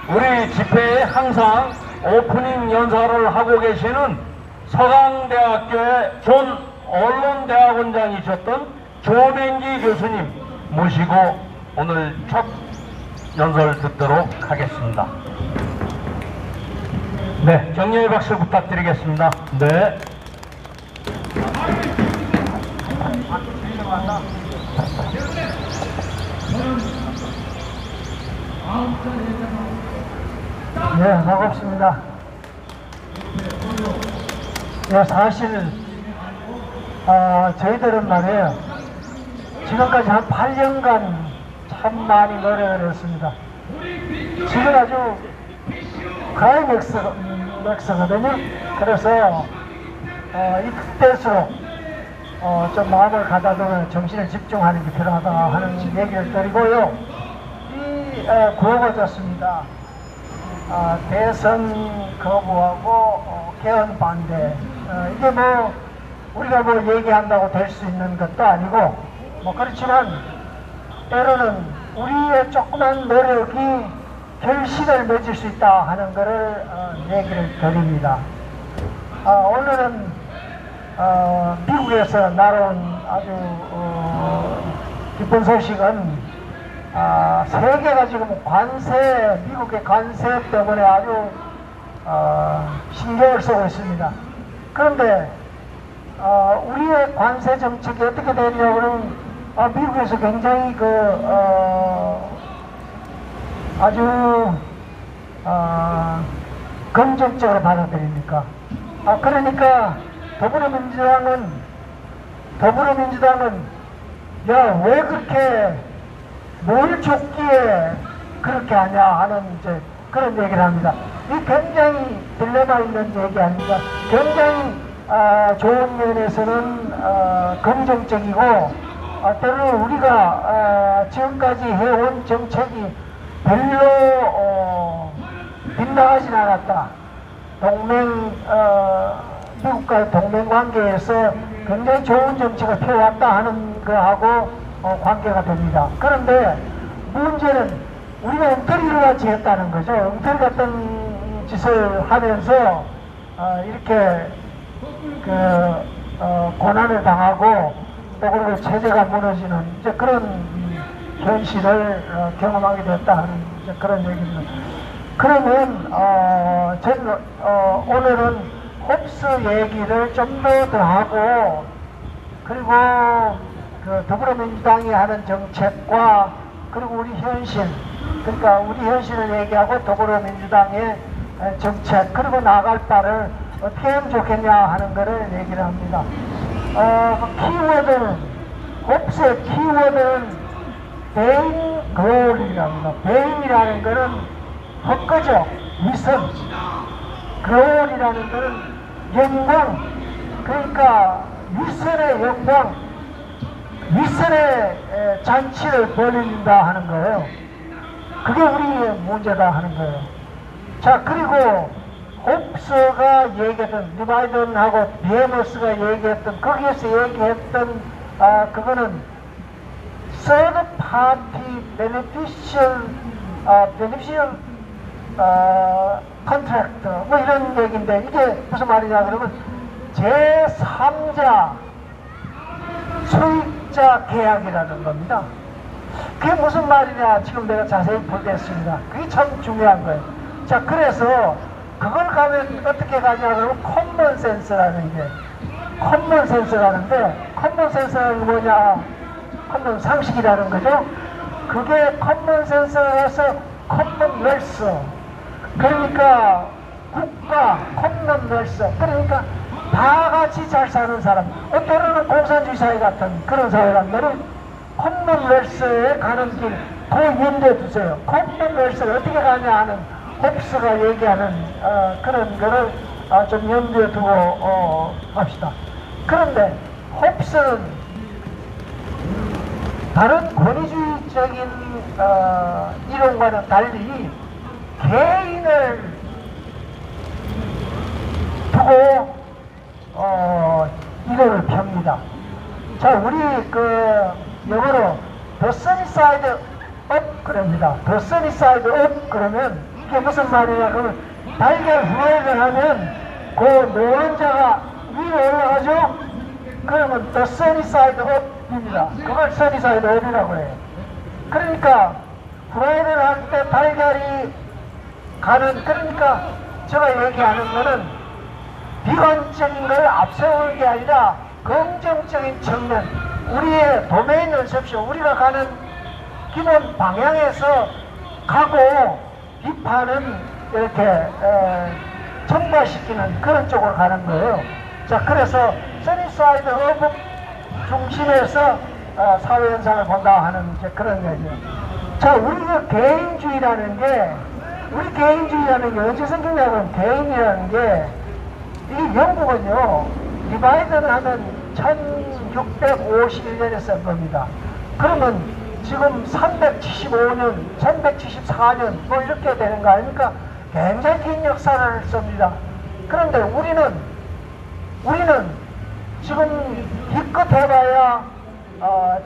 우리 집회에 항상 오프닝 연설을 하고 계시는 서강대학교의 전 언론대학원장이셨던 조맹기 교수님 모시고 오늘 첫 연설 듣도록 하겠습니다. 네, 격려의 박수 부탁드리겠습니다. 네. 네, 반갑습니다. 네, 사실 저희들은 말이에요, 지금까지 한 8년간 참 많이 노력을 했습니다. 지금 아주 클라이맥스거든요. 그래서 이때일수록 좀 마음을 가다듬어 정신을 집중하는 게 필요하다 하는 얘기를 드리고요. 이 구호가 좋습니다. 대선 거부하고 개헌 반대. 이게 뭐 우리가 뭐 얘기한다고 될 수 있는 것도 아니고 뭐 그렇지만 때로는 우리의 조그만 노력이 결실을 맺을 수 있다 하는 것을 얘기를 드립니다. 오늘은 미국에서 날아온 아주 기쁜 소식은 세계가 지금 미국의 관세 때문에 아주 신경을 쓰고 있습니다. 그런데 우리의 관세 정책이 어떻게 되냐고는 미국에서 굉장히 아주 긍정적으로 받아들입니까? 그러니까 더불어민주당은 야, 왜 그렇게 뭘 줬기에 그렇게 하냐 하는 이제 그런 얘기를 합니다. 이 굉장히 딜레마 있는 얘기 아닙니까? 굉장히 좋은 면에서는 긍정적이고 때로는 우리가 지금까지 해온 정책이 별로 빗나가진 않았다. 미국과의 동맹관계에서 굉장히 좋은 정책을 펴왔다 하는 거하고 관계가 됩니다. 그런데 문제는 우리가 엉터리를 같이 했다는 거죠. 엉터리 같은 짓을 하면서 이렇게 고난을 당하고 또 그리고 체제가 무너지는 이제 그런 현실을 경험하게 됐다 하는 이제 그런 얘기입니다. 그러면 저는 오늘은 홉스 얘기를 좀 더 하고 그리고 더불어민주당이 하는 정책과 그리고 우리 현실, 그러니까 우리 현실을 얘기하고 더불어민주당의 정책 그리고 나아갈 바를 어떻게 하면 좋겠냐 하는 것을 얘기를 합니다. 홉스의 키워드는 베인 글로리랍니다. 베인이라는 것은 헛거죠. 위선. 글로리라는 것은 영광. 그러니까 위선의 영광, 위선의 잔치를 벌린다 하는 거예요. 그게 우리의 문제다 하는 거예요. 자, 그리고 홉스가 얘기했던, 리바이든하고 비에머스가 얘기했던, 거기에서 얘기했던 그거는 third party beneficial contract 뭐 이런 얘기인데 이게 무슨 말이냐 그러면 제3자 소유자 계약이라는 겁니다. 그게 무슨 말이냐 지금 내가 자세히 보겠습니다. 그게 참 중요한 거예요. 자, 그래서 그걸 가면 어떻게 가냐 그러면 커먼센스라는 게 커먼센스라는데 커먼센스는 뭐냐, 커먼 상식이라는 거죠. 그게 커먼센스에서 커먼웰스, 그러니까 국가, 커먼웰스, 그러니까 다 같이 잘 사는 사람, 때로는 공산주의 사회 같은 그런 사회란 말은 커먼웰스에 가는 길, 그 염두에 두세요. 커먼웰스를 어떻게 가냐 하는 홉스가 얘기하는 그런 거를 좀 염두에 두고 합시다. 그런데 홉스는 다른 권위주의적인 이론과는 달리 개인을 두고 이론을 펴니다. 자, 우리 영어로 the sunny side up 그럽니다. the sunny side up 그러면 이게 무슨 말이냐? 그러면 달걀 후라이를 하면 그 노른자가 위로 올라가죠? 그러면 the sunny side up입니다. 그걸 sunny side up이라고 해요. 그러니까 후라이를 할 때 달걀이 가는, 그러니까 제가 얘기하는 거는 비관적인 걸 앞세우는 게 아니라 긍정적인 측면, 우리의 도메인을 섭쇼, 우리가 가는 기본 방향에서 가고 비판은 이렇게 첨가시키는 그런 쪽으로 가는 거예요. 자, 그래서 써니사이드 허브 중심에서 사회 현상을 본다 하는 이제 그런 얘기예요. 자, 우리가 개인주의라는 게, 우리 개인주의라는 게 언제 생기냐면, 개인이라는 게, 이 영국은요, 디바이드를 하면 1651년에 쓴 겁니다. 그러면 지금 375년, 374년 뭐 이렇게 되는 거 아닙니까? 굉장히 긴 역사를 씁니다. 그런데 우리는 지금 기껏 해봐야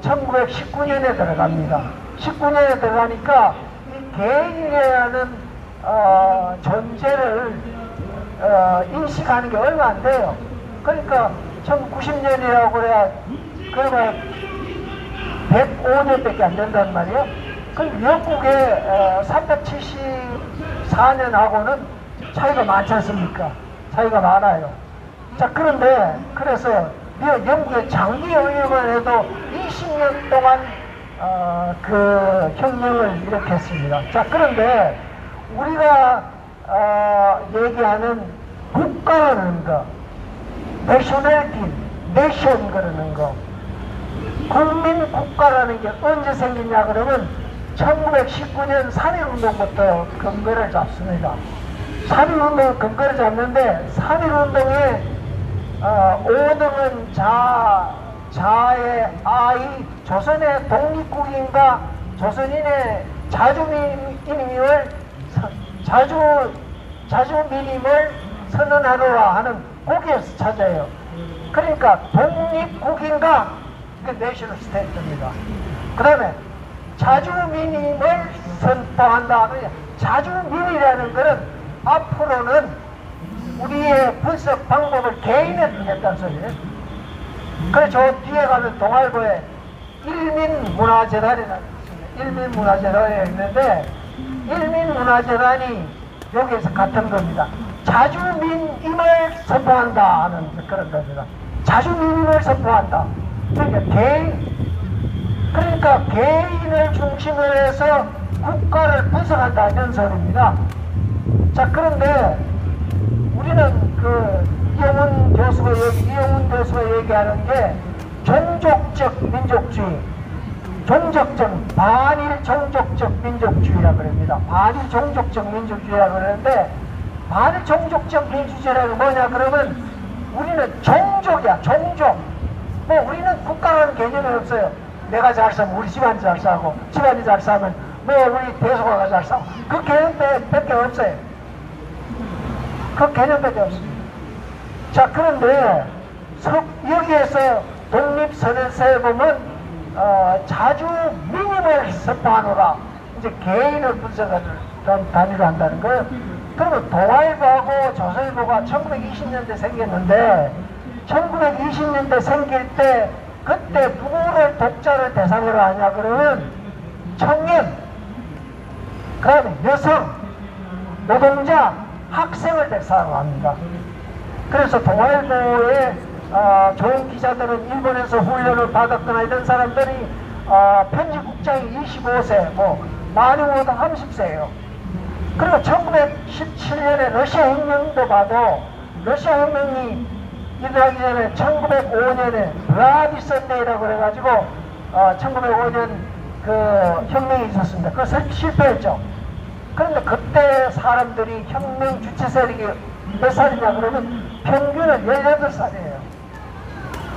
1919년에 들어갑니다. 19년에 들어가니까 이 개인이라는 존재를 인식하는 게 얼마 안 돼요. 그러니까 1990년이라고 그래야 그러면 105년밖에 안 된단 말이에요. 그럼 영국의 374년하고는 차이가 많지 않습니까? 차이가 많아요. 자, 그런데 그래서 영국의 장기 영역을 해도 20년 동안 그 혁명을 일으켰습니다. 자, 그런데 우리가 얘기하는 국가라는 거, 내셔널티, 내션 그러는 거, 국민 국가라는 게 언제 생기냐 그러면 1919년 3.1운동부터 근거를 잡습니다. 3.1운동 근거를 잡는데 3.1운동의 5등은 자의 아이, 조선의 독립국인과 조선인의 자주민임을 선언하노라 하는 거기에서 찾아요. 그러니까 독립국인과 그 내셔널 스테이트입니다. 그 다음에 자주민임을 선포한다. 자주민이라는 것은 앞으로는 우리의 분석 방법을 개인에 두겠다는 소리예요. 그래서 저 뒤에 가면 동아일보에 일민문화재단이라는 있습니다. 일민문화재단이 있는데 일민문화재단이 여기에서 같은 겁니다. 자주민임을 선포한다 하는 그런 겁니다. 자주민임을 선포한다. 그러니까 개인을 중심으로 해서 국가를 분석한다 이런 소리입니다. 자, 그런데 우리는 이용훈 교수가 얘기하는 게 종족적 민족주의, 반일 종족적 민족주의라고 그럽니다. 반일 종족적 민족주의라고 그러는데, 반일 종족적 민족주의라는 뭐냐 그러면 우리는 종족이야, 종족. 뭐 우리는 국가라는 개념이 없어요. 내가 잘 살면 우리 집안이 잘 살고, 집안이 잘 살면 뭐 우리 대소가가 잘 살고, 그 개념밖에 없어요. 그 개념밖에 없습니다. 자, 그런데 여기에서 독립선언서에 보면 자주 민임을 선포하노라, 이제 개인을 분석하는 단위로 한다는 거예요. 그러면 동아일보하고 조선일보가 1920년대 생겼는데 1920년대 생길 때 그때 누구를 독자를 대상으로 하냐 그러면 청년, 그 다음에 여성, 노동자, 학생을 대상으로 합니다. 그래서 동아일보에 좋은 기자들은 일본에서 훈련을 받았거나 이런 사람들이 편집국장이 25세, 뭐 많이 오다 30세예요. 그리고 1917년에 러시아 혁명도 봐도 러시아 혁명이 일어나기 전에 1905년에 블라디 선데이라고 그래가지고 1905년 그 혁명이 있었습니다. 그거 실패했죠. 그런데 그때 사람들이 혁명 주체 세력이 몇 살이냐 그러면 평균은 18살이에요.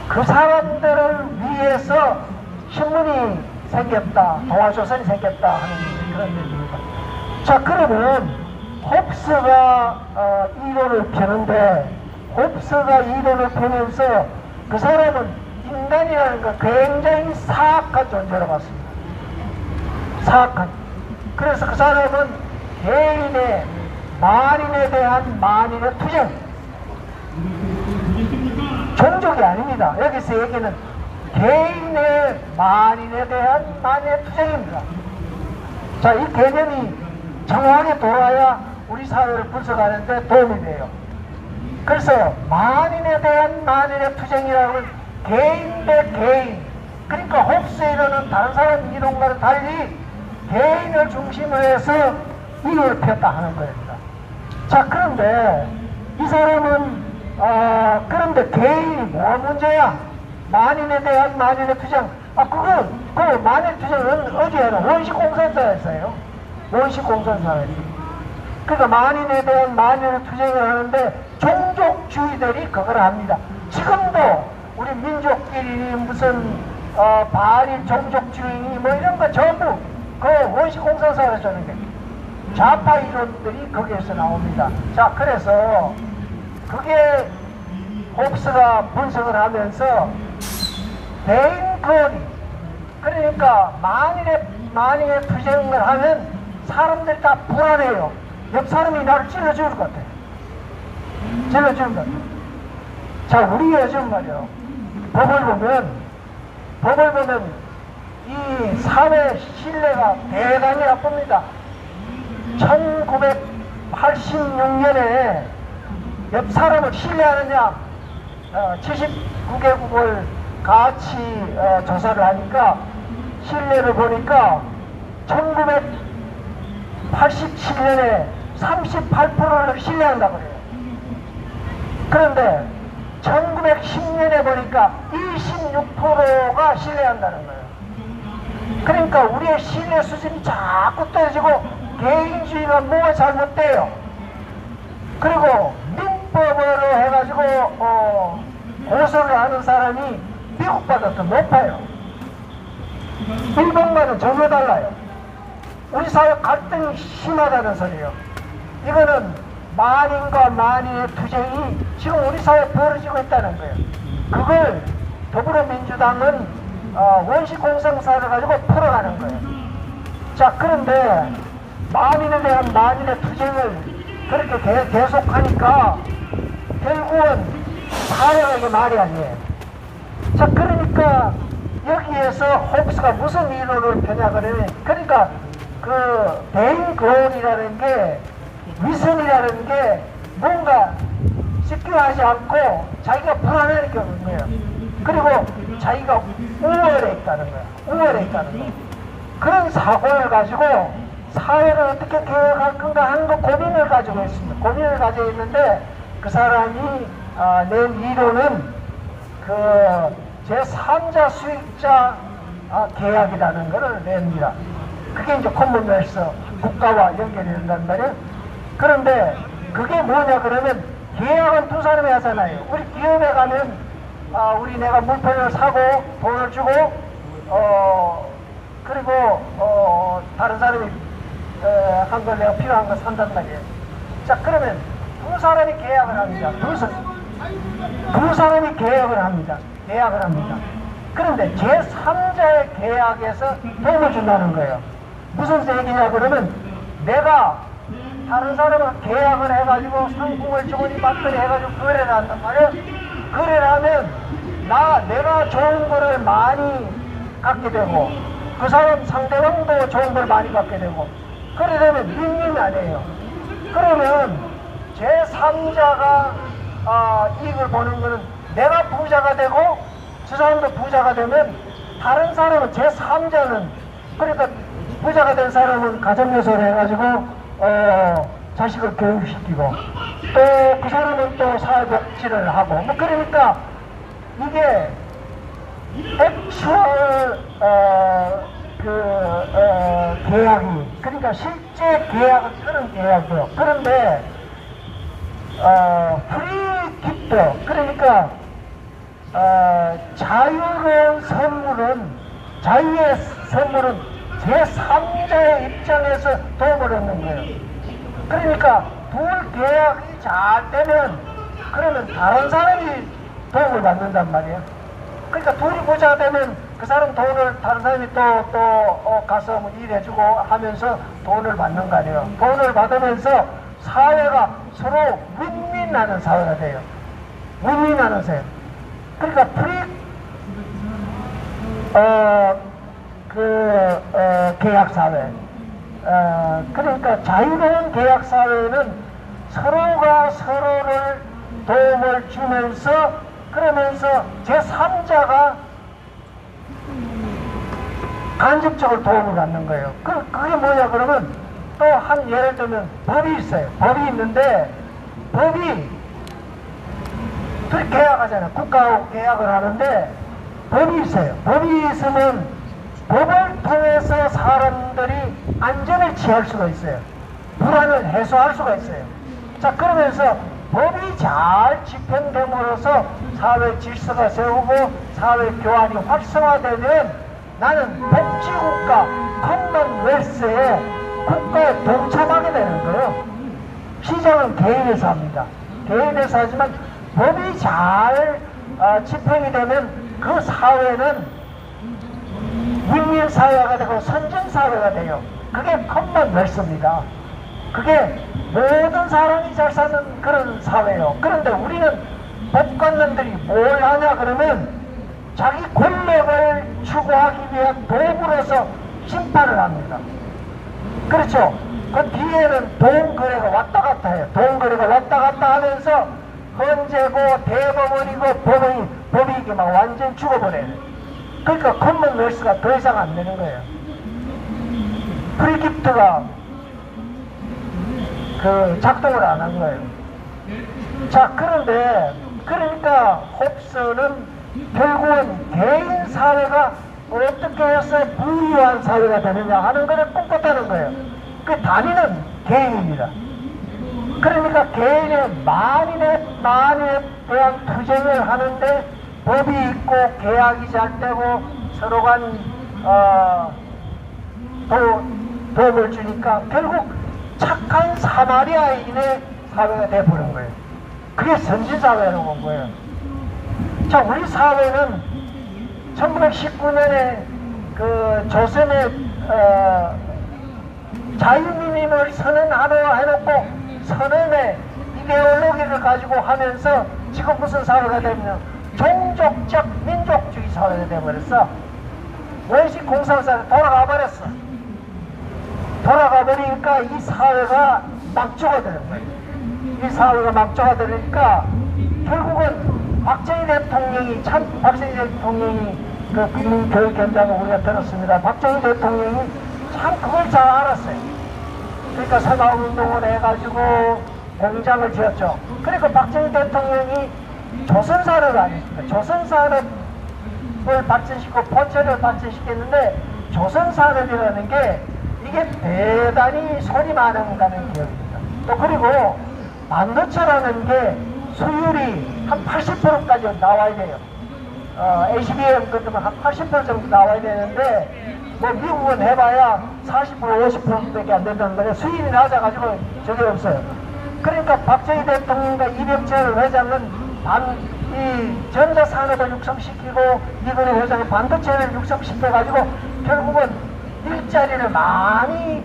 그 사람들을 위해서 신문이 생겼다, 동아조선이 생겼다 하는 그런 얘기입니다. 자, 그러면 홉스가 이론을 펴는데, 홉스가 이론을 펴면서 그 사람은 인간이라는 걸 굉장히 사악한 존재로 봤습니다. 사악한. 그래서 그 사람은 개인의 만인에 대한 만인의 투쟁, 종족이 아닙니다. 여기서 얘기는 개인의 만인에 대한 만인의 투쟁입니다. 자, 이 개념이 정확하게 돌아야 우리 사회를 분석하는데 도움이 돼요. 그래서 만인에 대한 만인의 투쟁이라는 개인 대 개인, 그러니까 홉스에 이르는 다른 사람 이론과는 달리 개인을 중심으로 해서 이유를 폈다 하는 겁니다. 자, 그런데 이 사람은 그런데 개인이 뭐가 문제야? 만인에 대한 만인의 투쟁. 그 만인의 투쟁은 어디에 하나? 원시공산사에서요. 원시공산사에서. 그러니까 만인에 대한 만인의 투쟁을 하는데 종족주의들이 그걸 합니다. 지금도 우리 민족끼리 무슨 반일 종족주의 뭐 이런 거 전부 그 원시공산사에서 저는 게 좌파 이론들이 거기에서 나옵니다. 자, 그래서 그게 홉스가 분석을 하면서 대인 거리, 그러니까 만일의 투쟁을 하면 사람들이 다 불안해요. 옆 사람이 나를 찔러줄 것 같아. 찔러주는 것 같아. 자, 우리 요즘 말이요, 법을 보면 이 사회 신뢰가 대단히 나쁩니다. 1986년에 옆 사람을 신뢰하느냐 79개국을 같이 조사를 하니까 신뢰를 보니까 1987년에 38%를 신뢰한다고 그래요. 그런데 1910년에 보니까 26%가 신뢰한다는 거예요. 그러니까 우리의 신뢰 수준이 자꾸 떨어지고 개인주의가 뭐가 잘못돼요. 그리고 민법으로 해가지고 고소를 하는 사람이 미국보다 더 높아요. 일본과는 전혀 달라요. 우리 사회 갈등이 심하다는 소리예요. 이거는 만인과 만인의 투쟁이 지금 우리 사회에 벌어지고 있다는 거예요. 그걸 더불어민주당은 원시공산사를 가지고 풀어가는 거예요. 자, 그런데 만인에 대한 만인의 투쟁을 그렇게 계속하니까 결국은 사회가 이게 말이 아니에요. 자, 그러니까 여기에서 홉스가 무슨 이론을 펴냐 그러면, 그러니까 그 대인 거울이라는 게, 위선이라는 게 뭔가 시큐하지 않고 자기가 불안하니까 그런 거예요. 그리고 자기가 우월해 있다는 거야. 우월해 있다는 거야. 그런 사고를 가지고 사회를 어떻게 개혁할 건가 하는 거 고민을 가지고 있습니다. 고민을 가지고 있는데 그 사람이 낸 이론은 그 제3자 수익자 계약이라는 것을 냅니다. 그게 이제 커먼웰스 국가와 연결이 된단 말이에요. 그런데 그게 뭐냐 그러면 계약은 두 사람이 하잖아요. 우리 기업에 가면 우리 내가 물품을 사고 돈을 주고 그리고 다른 사람이 한 걸 내가 필요한 거 산단 말이에요. 자, 그러면 두 사람이 계약을 합니다. 두 사람이 계약을 합니다. 계약을 합니다. 그런데 제3자의 계약에서 도움을 준다는 거예요. 무슨 얘기냐 그러면 내가 다른 사람을 계약을 해가지고 상품을 주거니 받거니 해가지고 거래를 한단 말이에요. 거래를 하면 내가 좋은 거를 많이 갖게 되고 그 사람 상대방도 좋은 걸 많이 갖게 되고 그래 되면 윈윈 아니에요. 그러면 제3자가 이익을 보는 거는 내가 부자가 되고 저 사람도 부자가 되면 다른 사람은 제3자는 그러니까 부자가 된 사람은 가정요소를 해가지고 자식을 교육시키고 또 그 사람은 또 사회복지를 하고 뭐 그러니까 이게 액츄얼 계약이 그러니까 실제 계약은 그런 계약이에요. 그런데 프리 기프트 그러니까 자유의 선물은 제3자의 입장에서 도움을 얻는 거예요. 그러니까 둘 계약이 잘 되면 그러면 다른 사람이 도움을 받는단 말이에요. 그러니까 둘이 부자가 되면 그 사람 돈을 다른 사람이 가서 뭐 일해주고 하면서 돈을 받는 거 아니에요. 돈을 받으면서 사회가 서로 윈윈하는 사회가 돼요. 윈윈하는 사회. 그러니까 계약 사회. 그러니까 자유로운 계약 사회는 서로가 서로를 도움을 주면서 그러면서 제3자가 간접적으로 도움을 받는 거예요. 그게 뭐냐 그러면 또 한 예를 들면 법이 있어요. 법이 있는데 법이 둘이 계약하잖아요. 국가하고 계약을 하는데 법이 있어요. 법이 있으면 법을 통해서 사람들이 안전을 취할 수가 있어요. 불안을 해소할 수가 있어요. 자, 그러면서 법이 잘 집행됨으로써 사회 질서가 세우고 사회 교환이 활성화되면 나는 복지국가 커먼웰스에 국가에 동참하게 되는 거예요. 시장은 개인에서 합니다. 개인에서 하지만 법이 잘 집행이 되면 그 사회는 윈윈 사회가 되고 선진 사회가 돼요. 그게 커먼웰스입니다. 그게 모든 사람이 잘 사는 그런 사회예요. 그런데 우리는 법관님들이 뭘 하냐 그러면 자기 권력을 추구하기 위한 도구로서 심판을 합니다. 그렇죠? 그 뒤에는 돈거래가 왔다 갔다 해요. 돈거래가 왔다 갔다 하면서 헌재고 대법원이고 법이 이게 막 완전 죽어버려요. 그러니까 커먼웰스가 더 이상 안 되는 거예요. 프리깁트가 작동을 안 한 거예요. 자, 그러니까 홉스는 결국은 개인 사회가 어떻게 해서 부유한 사회가 되느냐 하는 것을 꿈꿨다는 거예요. 그 단위는 개인입니다. 그러니까 개인의 만인에 대한 투쟁을 하는데 법이 있고 계약이 잘 되고 서로 간 도움을 주니까 결국 착한 사마리아인의 사회가 돼버린 거예요. 그게 선진사회로 온 거예요. 자, 우리 사회는 1919년에 그 조선의 자유민임을 선언해놓고 선언의 이데올로기를 가지고 하면서 지금 무슨 사회가 되면 종족적 민족주의 사회가 돼버렸어. 원식 공산사회로 돌아가 버렸어. 돌아가 버리니까 이 사회가 막조가 되는 거예요. 이 사회가 막조가 되니까 결국은 박정희 대통령이 그 국민교육현장을 우리가 들었습니다. 박정희 대통령이 참 그걸 잘 알았어요. 그러니까 새마을운동을 해가지고 공장을 지었죠. 그러니까 박정희 대통령이 조선산업을 안 했습니다. 조선산업을 발전시키고 포철을 발전시켰는데 조선산업이라는 게 이게 대단히 손이 많은 기업입니다. 또 그리고 반도체라는 게 수율이 한 80%까지 나와야 돼요. ACBM 같으면 한 80% 정도 나와야 되는데 뭐 미국은 해봐야 40% 50%밖에 안 된다는 거예요. 수율이 낮아가지고 저게 없어요. 그러니까 박정희 대통령과 이병철 회장은 이 전자산업을 육성시키고 이건희 회장은 반도체를 육성시켜가지고 결국은 일자리를 많이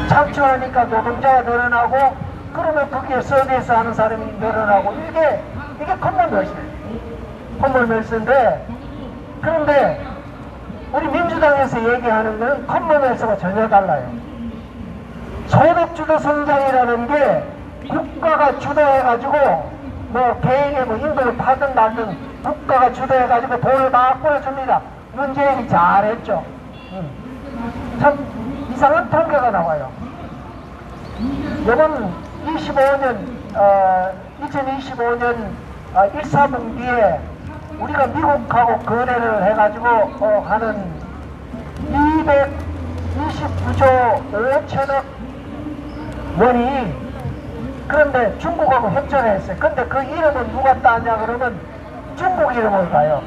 창출하니까 노동자가 늘어나고 그러면 거기에 서비스 하는 사람이 늘어나고 이게 커먼웰스예요. 커먼웰스인데 그런데 우리 민주당에서 얘기하는 건 커먼웰스가 전혀 달라요. 소득주도 성장이라는 게 국가가 주도해가지고 뭐 개인이 뭐 임금을 파든 말든 국가가 주도해가지고 돈을 막 뿌려줍니다. 문재인이 잘했죠. 참 이상한 통계가 나와요. 이번 2025년 1사분기에 우리가 미국하고 거래를 해가지고 하는 229조 5천억 원이 그런데 중국하고 협정을 했어요. 근데 그 이름은 누가 따냐 그러면 중국 이름을 가요.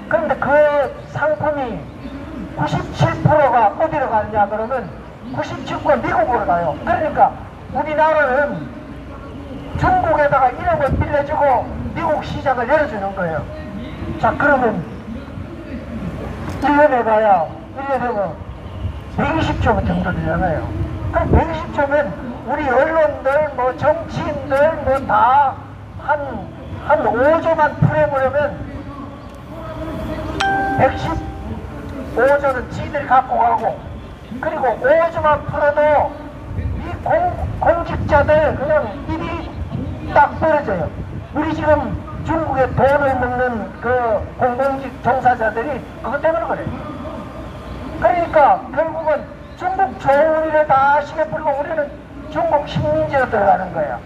그런데 그 상품이 97%가 어디로 가느냐 그러면 97%가 미국으로 가요. 그러니까 우리나라는 중국에다가 1억을 빌려주고 미국 시장을 열어주는 거예요. 자, 그러면 1년 해봐야 1년에 120조 정도 되잖아요. 그럼 120조면 우리 언론들, 뭐 정치인들, 뭐 다 한 5조만 풀어보려면 115조는 지들이 갖고 가고, 그리고 5조만 풀어도 이 공직자들 그냥 입이 딱 벌어져요. 우리 지금 중국에 돈을 먹는 그 공공직 종사자들이 그것 때문에 그래요. 그러니까 결국은 중국 좋은 일에 다 시계 뿌리고 우리는 중국 식민지로 들어가는 거야.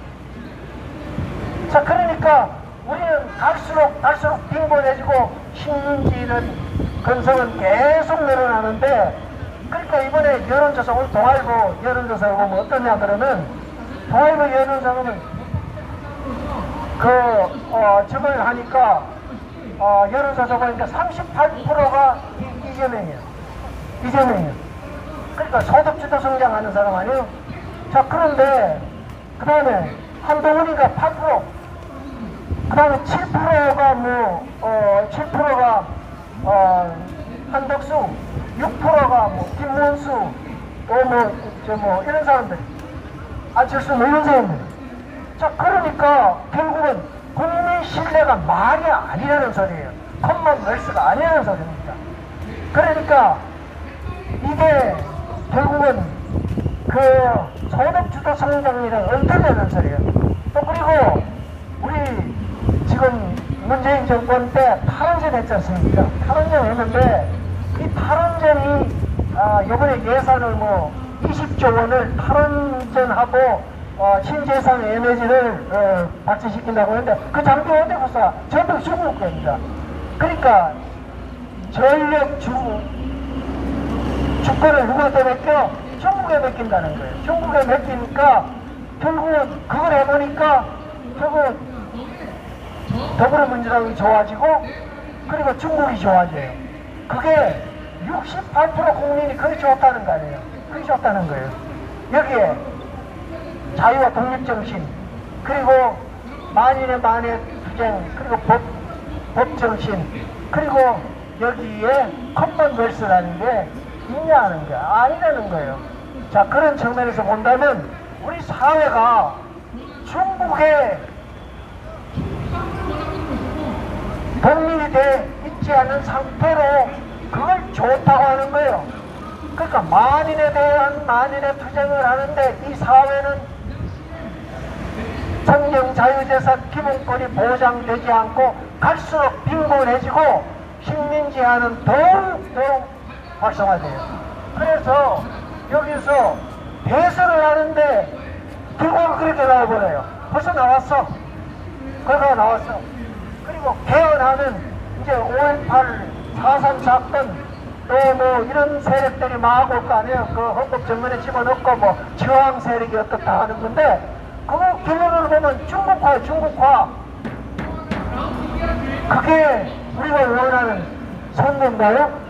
자, 그러니까 우리는 갈수록 빈곤해지고 식민지는 건성은 계속 늘어나는데, 그러니까 이번에 여론조사, 오늘 동아일보 여론조사를 보면 어떠냐 그러면, 동아일보 여론조사는 저걸 하니까 여론조사 보니까 38%가 이재명이에요. 그러니까 소득주도 성장하는 사람 아니에요? 자, 그런데 그 다음에 한동훈이가 8%, 그 다음에 7%가 7%가 한덕수, 6%가 김문수, 또 이런 사람들, 안철수 이런 사람들. 자, 그러니까 결국은 국민 신뢰가 말이 아니라는 소리예요. 컴먼웰스가 아니라는 소리입니다. 그러니까 이게 결국은 그 소득주도 성장이랑 엉터리라는 소리예요. 또 그리고 우리 지금 문재인 정권 때 탈원전 했지 않습니까? 탈원전 했는데 이 탈원전이 이번에 예산을 20조 원을 탈원전하고 신재생 에너지를 발전시킨다고 했는데 그 장비 어디 갔어? 전부 중국 겁니다. 그러니까 전력 주권을 누구한테 맡겨? 중국에 맡긴다는 거예요. 중국에 맡기니까 결국은 그걸 해보니까 결국은 더불어민주당이 좋아지고 그리고 중국이 좋아져요. 그게 68% 국민이 그게 좋다는 거 아니에요. 그게 좋다는 거예요. 여기에 자유와 독립정신, 그리고 만인의 투쟁, 그리고 법정신, 그리고 여기에 컴먼웰스라는 게 있냐는 게 아니라는 거예요. 자, 그런 측면에서 본다면 우리 사회가 중국에 독립이 돼 있지 않은 상태로 그걸 좋다고 하는 거예요. 그러니까 만인에 대한 만인의 투쟁을 하는데 이 사회는 성경 자유재산 기본권이 보장되지 않고 갈수록 빈곤해지고 식민지화는 더욱 활성화돼요. 그래서 여기서 대선을 하는데 결과가 그렇게 나와버려요. 벌써 나왔어. 결과가 나왔어. 그리고 개헌하는 이제 5.18 4.3 사건 또 이런 세력들이 막 올 거 아니에요. 그 헌법 정문에 집어넣고 저항 세력이 어떻다 하는 건데 그거 결론을 보면 중국화. 그게 우리가 원하는 선거인가요?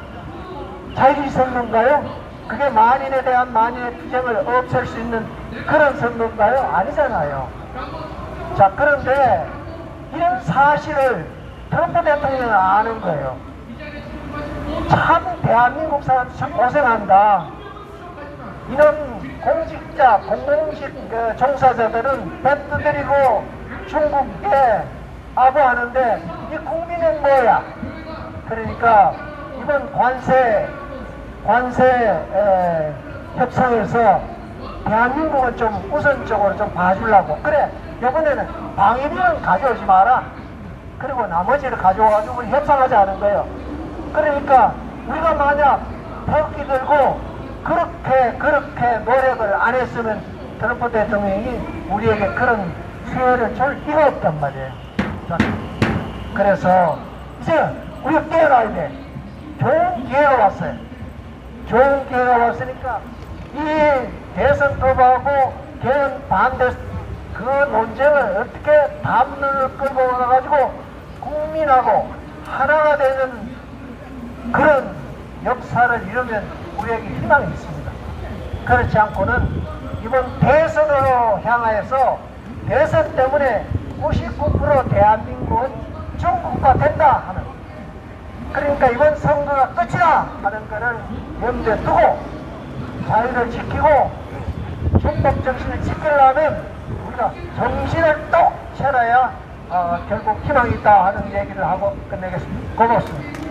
자유주의 선거인가요? 그게 만인에 대한 만인의 투쟁을 없앨 수 있는 그런 선거인가요? 아니잖아요. 자, 그런데 이런 사실을 트럼프 대통령은 아는 거예요. 참 대한민국 사람들 참 고생한다. 이런 공직자, 공공직 종사자들은 배 두드리고 중국에 아부하는데 이 국민은 뭐야? 그러니까 이번 관세 협상에서 대한민국은 좀 우선적으로 좀 봐주려고. 그래, 이번에는 방위비는 가져오지 마라. 그리고 나머지를 가져와가지고 우리 협상하자는 거예요. 그러니까 우리가 만약 태극기 들고 그렇게 노력을 안 했으면 트럼프 대통령이 우리에게 그런 수혜를 줄 리가 없단 말이에요. 자, 그래서 이제 우리가 깨어나야 돼. 좋은 기회가 왔어요. 좋은 기회가 왔으니까 이 대선 투표하고 개헌 반대 그 논쟁을 어떻게 담론을 끌고 와가지고 국민하고 하나가 되는 그런 역사를 이루면 우리에게 희망이 있습니다. 그렇지 않고는 이번 대선으로 향하여서 대선 때문에 99% 대한민국은 중국화 된다 하는 그러니까 이번 선거가 끝이다 하는 거를 염두에 두고 자유를 지키고 헌법 정신을 지키려면 우리가 정신을 똑 차려야 결국 희망이 있다 하는 얘기를 하고 끝내겠습니다. 고맙습니다.